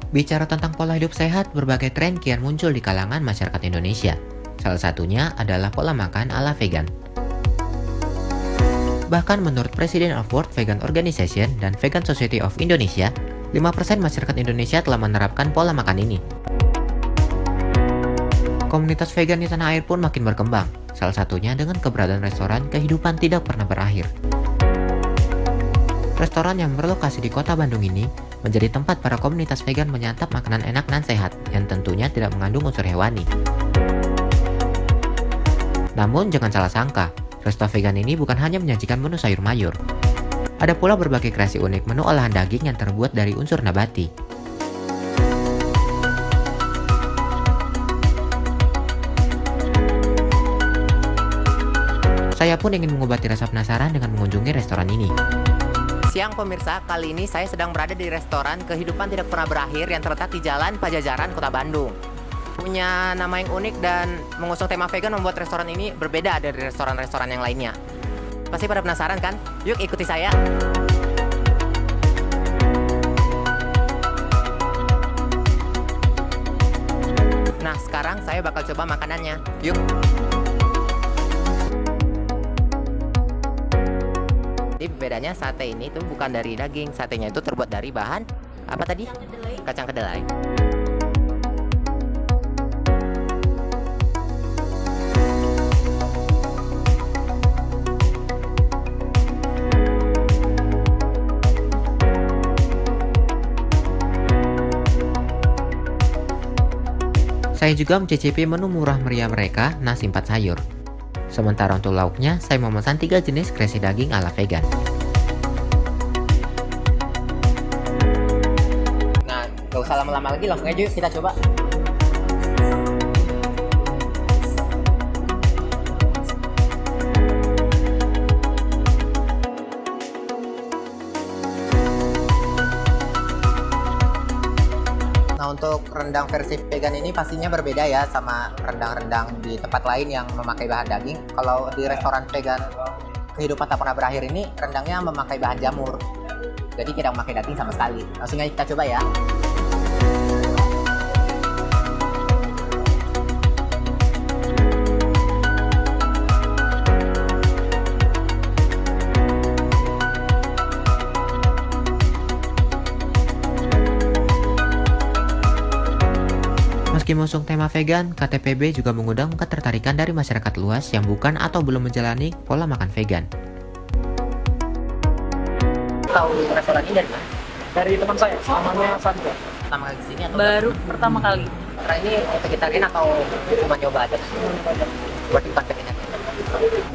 Bicara tentang pola hidup sehat, berbagai tren kian muncul di kalangan masyarakat Indonesia. Salah satunya adalah pola makan ala vegan. Bahkan menurut President of World Vegan Organization dan Vegan Society of Indonesia, 5% masyarakat Indonesia telah menerapkan pola makan ini. Komunitas vegan di tanah air pun makin berkembang, salah satunya dengan keberadaan restoran Kehidupan Tidak Pernah Berakhir. Restoran yang berlokasi di kota Bandung ini menjadi tempat para komunitas vegan menyantap makanan enak dan sehat yang tentunya tidak mengandung unsur hewani. Namun jangan salah sangka, resto vegan ini bukan hanya menyajikan menu sayur mayur. Ada pula berbagai kreasi unik menu olahan daging yang terbuat dari unsur nabati. Saya pun ingin mengobati rasa penasaran dengan mengunjungi restoran ini. Siang pemirsa, kali ini saya sedang berada di restoran Kehidupan Tidak Pernah Berakhir yang terletak di Jalan Pajajaran, Kota Bandung. Punya nama yang unik dan mengusung tema vegan membuat restoran ini berbeda dari restoran-restoran yang lainnya. Pasti pada penasaran kan? Yuk ikuti saya. Nah, sekarang saya bakal coba makanannya. Yuk. Jadi bedanya sate ini tuh bukan dari daging, satenya itu terbuat dari bahan apa tadi? Kacang kedelai. Saya juga mencicipi menu murah meriah mereka, nasi 4 sayur. Sementara untuk lauknya, saya memesan 3 jenis kreasi daging ala vegan. Nah, gak usah lama-lama lagi, langsung aja yuk kita coba. Nah, untuk rendang versi vegan ini pastinya berbeda ya sama rendang-rendang di tempat lain yang memakai bahan daging. Kalau di restoran vegan Kehidupan Tak Pernah Berakhir ini, rendangnya memakai bahan jamur. Jadi tidak memakai daging sama sekali. Langsung aja kita coba ya. Meski mengusung tema vegan, KTPB juga mengundang ketertarikan dari masyarakat luas yang bukan atau belum menjalani pola makan vegan. Tahu restoran ini dari mana? Dari teman saya, namanya Sandra. Pertama kali kesini atau Baru pertama kali. Karena ini vegetarian atau cuma nyoba aja? Buat bukan vegetarian.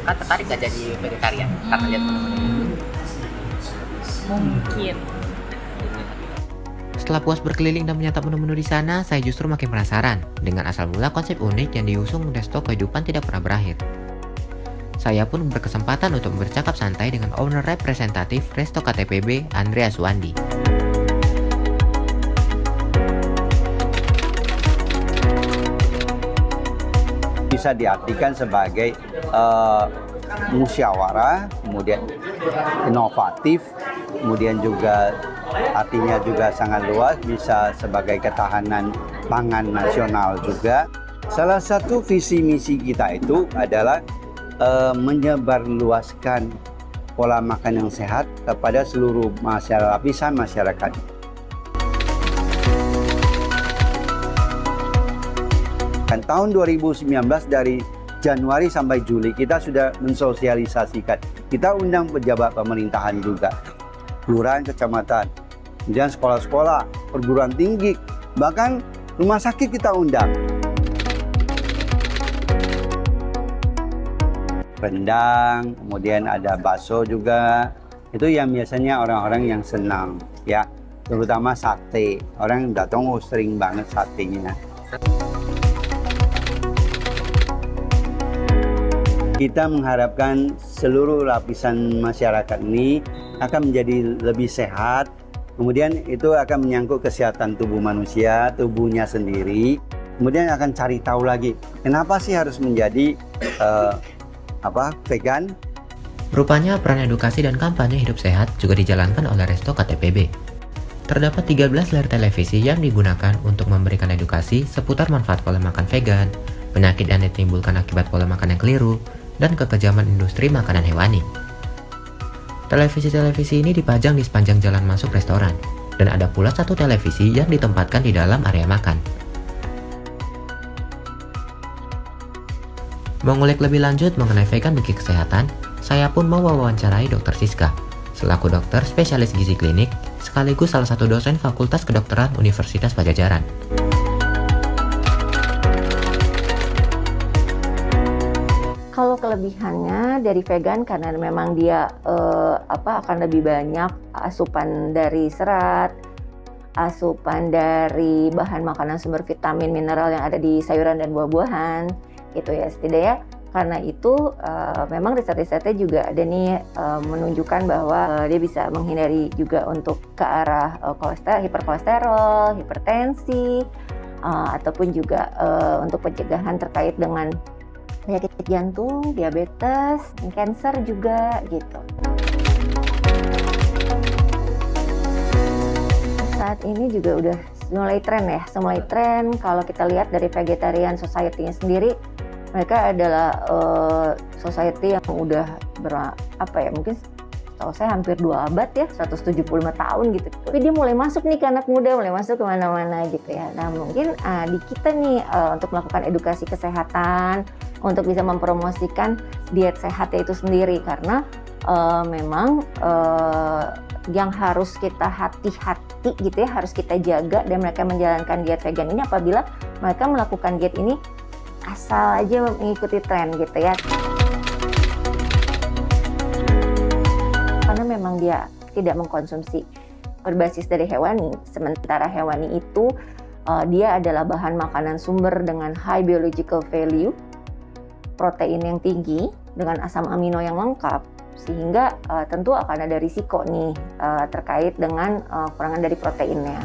Kan tertarik gak jadi vegetarian karena lihat teman-teman. Mungkin. Setelah puas berkeliling dan menyantap menu-menu di sana, saya justru makin penasaran dengan asal mula konsep unik yang diusung Resto Kehidupan Tidak Pernah Berakhir. Saya pun berkesempatan untuk bercakap santai dengan owner representatif Resto KTPB, Andreas Wandi. Bisa diartikan sebagai musyawarah, kemudian inovatif, kemudian juga artinya juga sangat luas, bisa sebagai ketahanan pangan nasional juga. Salah satu visi misi kita itu adalah menyebarluaskan pola makan yang sehat kepada seluruh lapisan masyarakat. Dan tahun 2019 dari Januari sampai Juli kita sudah mensosialisasikan. Kita undang pejabat pemerintahan juga, kelurahan, kecamatan, kemudian sekolah-sekolah, perguruan tinggi, bahkan rumah sakit kita undang. Rendang, kemudian ada bakso juga. Itu yang biasanya orang-orang yang senang, ya, terutama sate. Orang datang sering banget satenya. Kita mengharapkan seluruh lapisan masyarakat ini akan menjadi lebih sehat. Kemudian itu akan menyangkut kesehatan tubuh manusia, tubuhnya sendiri. Kemudian akan cari tahu lagi, kenapa sih harus menjadi vegan? Rupanya peran edukasi dan kampanye hidup sehat juga dijalankan oleh Resto KTPB. Terdapat 13 layar televisi yang digunakan untuk memberikan edukasi seputar manfaat pola makan vegan, penyakit yang ditimbulkan akibat pola makan yang keliru, dan kekejaman industri makanan hewani. Televisi-televisi ini dipajang di sepanjang jalan masuk restoran, dan ada pula satu televisi yang ditempatkan di dalam area makan. Mengulik lebih lanjut mengenai vegan bagi kesehatan, saya pun mau wawancarai Dr. Siska, selaku dokter spesialis gizi klinik, sekaligus salah satu dosen Fakultas Kedokteran Universitas Padjadjaran. Kalau kelebihannya dari vegan karena memang dia akan lebih banyak asupan dari serat, asupan dari bahan makanan sumber vitamin, mineral yang ada di sayuran dan buah-buahan, gitu ya. Setidaknya karena itu memang riset-risetnya juga ada nih menunjukkan bahwa dia bisa menghindari juga untuk ke arah hiperkolesterol, hipertensi, ataupun juga untuk pencegahan terkait dengan penyakit jantung, diabetes, kanker juga gitu. Saat ini juga udah mulai tren kalau kita lihat dari Vegetarian Society-nya sendiri, mereka adalah society yang udah mungkin tahu saya hampir 2 abad ya, 175 tahun gitu. Tapi dia mulai masuk nih ke anak muda, mulai masuk kemana-mana gitu ya. Nah mungkin di kita nih untuk melakukan edukasi kesehatan, untuk bisa mempromosikan diet sehatnya itu sendiri, karena memang yang harus kita hati-hati gitu ya, harus kita jaga dan mereka menjalankan diet vegan ini apabila mereka melakukan diet ini asal aja mengikuti tren gitu ya. Karena memang dia tidak mengkonsumsi berbasis dari hewani, sementara hewani itu dia adalah bahan makanan sumber dengan high biological value, protein yang tinggi dengan asam amino yang lengkap, sehingga tentu akan ada risiko nih terkait dengan kurangan dari proteinnya.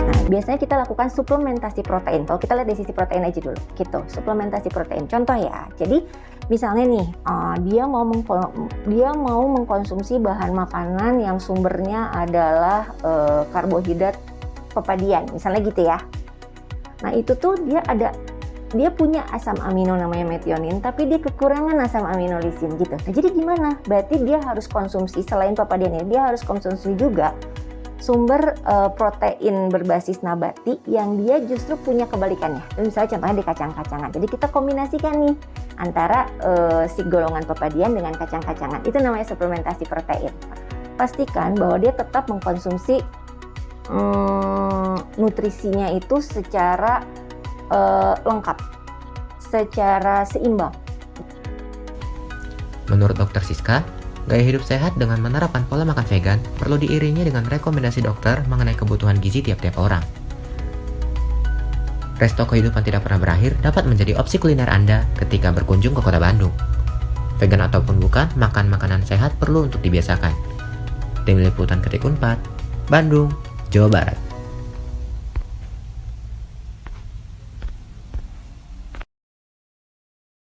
Nah, biasanya kita lakukan suplementasi protein. Kalau kita lihat dari sisi protein aja dulu, gitu. Suplementasi protein. Contoh ya, jadi misalnya nih dia mau mengkonsumsi bahan makanan yang sumbernya adalah karbohidrat pepadian, misalnya gitu ya. Nah itu tuh dia punya asam amino namanya metionin, tapi dia kekurangan asam amino lisin gitu. Nah jadi gimana? Berarti dia harus konsumsi selain pepadian ini, dia harus konsumsi juga sumber protein berbasis nabati yang dia justru punya kebalikannya. Misalnya contohnya di kacang-kacangan. Jadi kita kombinasikan nih antara si golongan pepadian dengan kacang-kacangan. Itu namanya suplementasi protein. Pastikan bahwa dia tetap mengkonsumsi nutrisinya itu secara lengkap, secara seimbang. Menurut Dr. Siska, gaya hidup sehat dengan menerapkan pola makan vegan perlu diiringi dengan rekomendasi dokter mengenai kebutuhan gizi tiap-tiap orang. Resto Kehidupan Tidak Pernah Berakhir dapat menjadi opsi kuliner Anda ketika berkunjung ke Kota Bandung. Vegan ataupun bukan, makan makanan sehat perlu untuk dibiasakan. Tim Liputan Ketik Unpad, Bandung, Jawa Barat.